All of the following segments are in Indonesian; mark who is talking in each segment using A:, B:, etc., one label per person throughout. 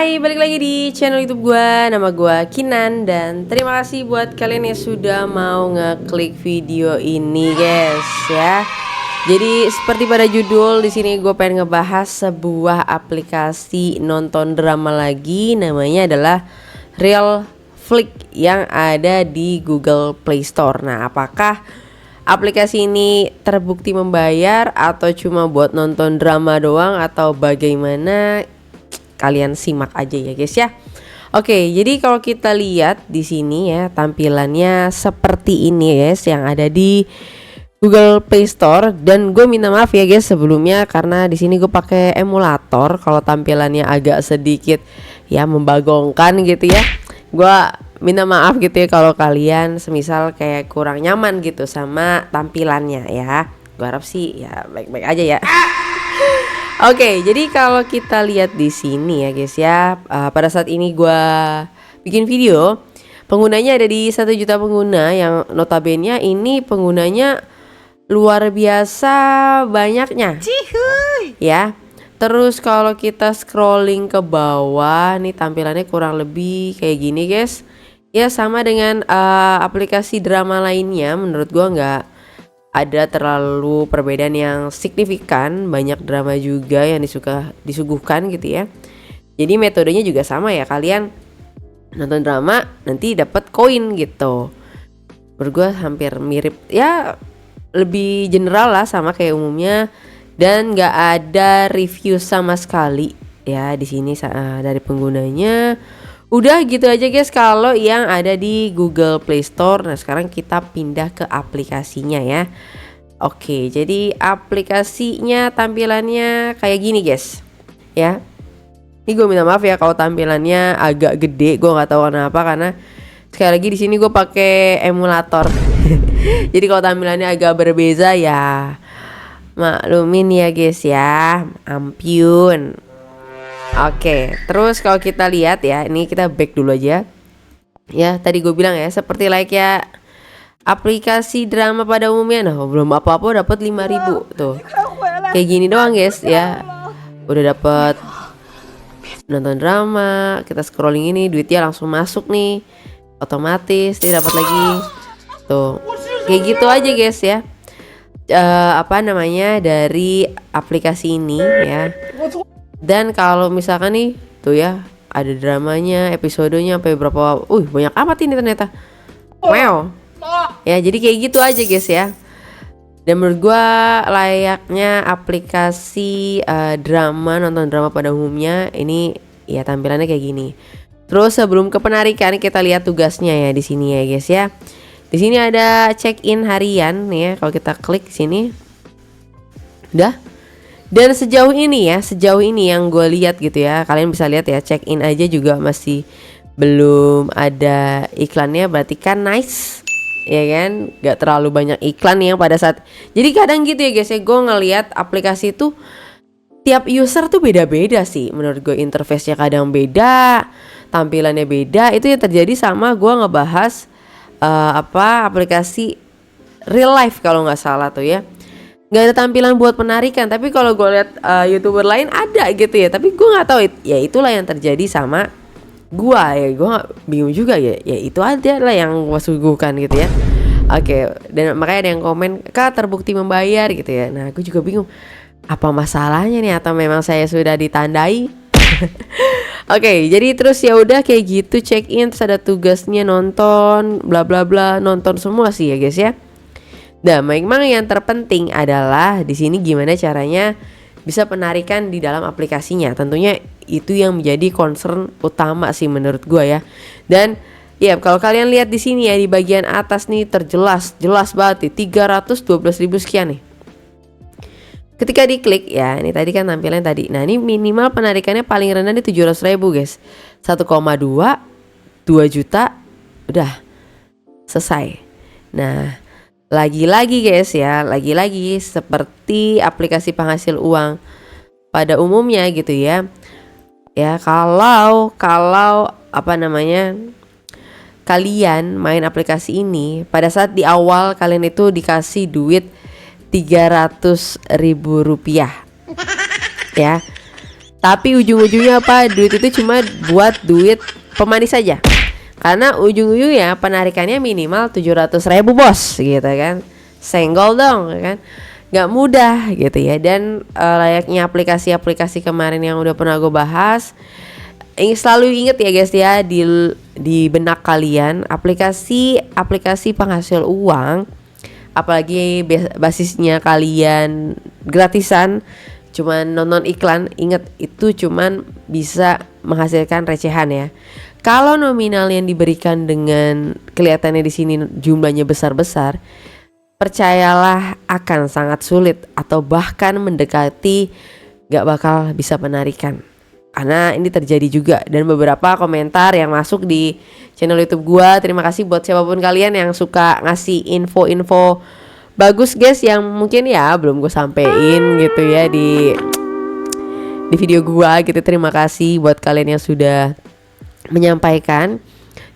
A: Hai, balik lagi di channel YouTube gue. Nama gue Kinan. Dan terima kasih buat kalian yang sudah mau ngeklik video ini, guys, ya. Jadi seperti pada judul, di sini gue pengen ngebahas sebuah aplikasi nonton drama lagi. Namanya adalah Real Flick yang ada di Google Play Store. Nah, apakah aplikasi ini terbukti membayar atau cuma buat nonton drama doang atau bagaimana? Kalian simak aja ya, guys, ya. Oke, jadi kalau kita lihat di sini ya, tampilannya seperti ini, guys, yang ada di Google Play Store. Dan gue minta maaf ya, guys, sebelumnya karena di sini gue pakai emulator. Kalau tampilannya agak sedikit ya membagongkan gitu ya, gue minta maaf gitu ya kalau kalian semisal kayak kurang nyaman gitu sama tampilannya ya. Gue harap sih ya baik-baik aja ya. Oke, jadi kalau kita lihat di sini ya, guys, ya, pada saat ini gue bikin video, penggunanya ada di 1 juta pengguna yang notabene ini penggunanya luar biasa banyaknya. Cihuy. Ya. Terus kalau kita scrolling ke bawah nih tampilannya kurang lebih kayak gini, guys. Ya sama dengan aplikasi drama lainnya, menurut gue nggak ada terlalu perbedaan yang signifikan. Banyak drama juga yang disuguhkan gitu ya. Jadi metodenya juga sama ya, kalian nonton drama nanti dapat koin gitu. Menurut gue hampir mirip ya, lebih general lah sama kayak umumnya. Dan nggak ada review sama sekali ya di sini dari penggunanya. Udah gitu aja, guys, kalau yang ada di Google Play Store. Nah, sekarang kita pindah ke aplikasinya ya. Oke, jadi aplikasinya tampilannya kayak gini, guys. Ya. Ini gue minta maaf ya kalau tampilannya agak gede, gue nggak tahu kenapa, karena sekali lagi di sini gue pakai emulator. Jadi kalau tampilannya agak berbeda ya maklumin ya, guys, ya. Ampun. Oke, terus kalau kita lihat ya, ini kita back dulu aja. Ya, tadi gue bilang ya, seperti ya aplikasi drama pada umumnya. Nah, belum apa-apa dapat 5.000 tuh. Kayak gini doang, guys, ya. Udah dapat nonton drama, kita scrolling ini duitnya langsung masuk nih. Otomatis dia dapat lagi. Tuh. Kayak gitu aja, guys, ya. Dari aplikasi ini ya. Dan kalau misalkan nih tuh ya, ada dramanya, episodenya sampai berapa, banyak amat ini ternyata. Wow. Ya, jadi kayak gitu aja, guys, ya. Dan menurut gua layaknya aplikasi nonton drama pada umumnya ini ya, tampilannya kayak gini. Terus sebelum ke penarikan kita lihat tugasnya ya di sini ya, guys, ya. Di sini ada check-in harian nih ya, kalau kita klik sini. Udah. Dan sejauh ini yang gue lihat gitu ya, kalian bisa lihat ya, check in aja juga masih belum ada iklannya, berarti kan nice ya kan, gak terlalu banyak iklan yang pada saat. Jadi kadang gitu ya, guys, ya, gue ngelihat aplikasi itu tiap user tuh beda-beda sih. Menurut gue interface-nya kadang beda, tampilannya beda. Itu yang terjadi sama gue ngebahas aplikasi Real Life kalau nggak salah tuh ya. Nggak ada tampilan buat penarikan, tapi kalau gue lihat YouTuber lain ada gitu ya, tapi gue nggak tahu ya, itulah yang terjadi sama gue ya. Gue bingung juga ya itu aja lah yang gue suguhkan gitu ya. Oke, dan makanya ada yang komen, "Kak, terbukti membayar," gitu ya. Nah, gue juga bingung, apa masalahnya nih, atau memang saya sudah ditandai? Oke, jadi terus ya udah kayak gitu, check in, terus ada tugasnya nonton bla bla bla, nonton semua sih ya, guys, ya. Nah, memang yang terpenting adalah di sini gimana caranya bisa penarikan di dalam aplikasinya. Tentunya itu yang menjadi concern utama sih menurut gua ya. Dan ya kalau kalian lihat di sini ya, di bagian atas nih jelas banget nih 312.000 sekian nih. Ketika diklik ya, ini tadi kan tampilannya tadi. Nah, ini minimal penarikannya paling rendah nih 700.000, guys. 1,2 2 juta udah selesai. Nah, lagi-lagi, guys, ya, lagi-lagi seperti aplikasi penghasil uang pada umumnya gitu ya. Ya, kalau kalian main aplikasi ini, pada saat di awal kalian itu dikasih duit 300.000 rupiah. Ya. Tapi ujung-ujungnya apa? Duit itu cuma buat duit pemanis saja. Karena ujung-ujungnya penarikannya minimal 700.000 bos gitu kan. Senggol dong kan. Gak mudah gitu ya. Dan layaknya aplikasi-aplikasi kemarin yang udah pernah gue bahas, selalu inget ya guys ya, di benak kalian aplikasi penghasil uang, apalagi basisnya kalian gratisan, cuman nonton iklan, inget itu cuman bisa menghasilkan recehan ya. Kalau nominal yang diberikan dengan kelihatannya di sini jumlahnya besar-besar, percayalah akan sangat sulit atau bahkan mendekati gak bakal bisa penarikan. Karena ini terjadi juga, dan beberapa komentar yang masuk di channel YouTube gua, terima kasih buat siapapun kalian yang suka ngasih info-info bagus guys yang mungkin ya belum gue sampein gitu ya di video gua gitu. Terima kasih buat kalian yang sudah menyampaikan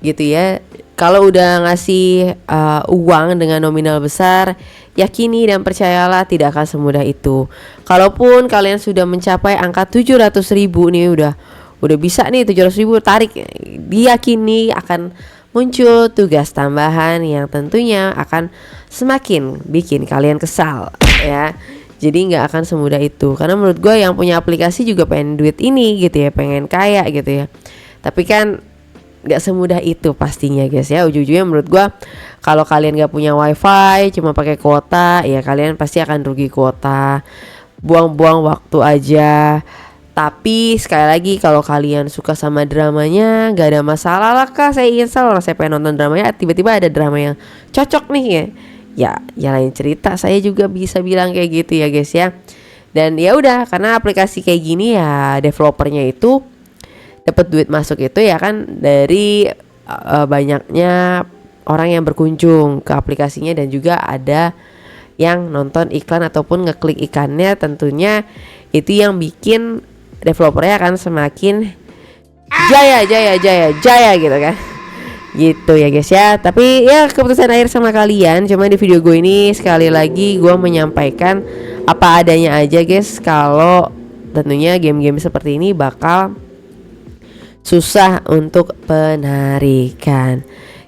A: gitu ya. Kalau udah ngasih uang dengan nominal besar, yakini dan percayalah tidak akan semudah itu. Kalaupun kalian sudah mencapai angka 700.000 nih, udah bisa nih 700.000 tarik, diyakini akan muncul tugas tambahan yang tentunya akan semakin bikin kalian kesal ya. Jadi nggak akan semudah itu. Karena menurut gue yang punya aplikasi juga pengen duit ini gitu ya, pengen kaya gitu ya. Tapi kan nggak semudah itu pastinya guys ya. Ujung-ujungnya menurut gue kalau kalian nggak punya wifi, cuma pakai kuota, ya kalian pasti akan rugi kuota, buang-buang waktu aja. Tapi sekali lagi kalau kalian suka sama dramanya, gak ada masalah lah kak, saya install, orang saya pengen nonton dramanya, tiba-tiba ada drama yang cocok nih ya lain cerita, saya juga bisa bilang kayak gitu ya guys ya. Dan ya udah, karena aplikasi kayak gini ya developernya itu dapat duit masuk itu ya kan dari banyaknya orang yang berkunjung ke aplikasinya, dan juga ada yang nonton iklan ataupun ngeklik ikannya. Tentunya itu yang bikin developernya akan semakin jaya gitu kan, gitu ya guys ya. Tapi ya keputusan akhir sama kalian. Cuma di video gue ini sekali lagi gue menyampaikan apa adanya aja guys. Kalau tentunya game-game seperti ini bakal susah untuk penarikan.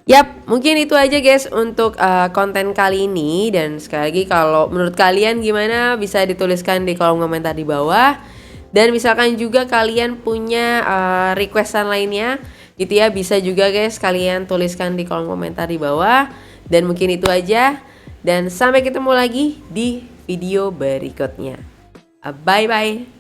A: Yap, mungkin itu aja guys untuk konten kali ini. Dan sekali lagi kalau menurut kalian gimana, bisa dituliskan di kolom komentar di bawah. Dan misalkan juga kalian punya requestan lainnya gitu ya, bisa juga guys kalian tuliskan di kolom komentar di bawah. Dan mungkin itu aja, dan sampai ketemu lagi di video berikutnya. Bye bye.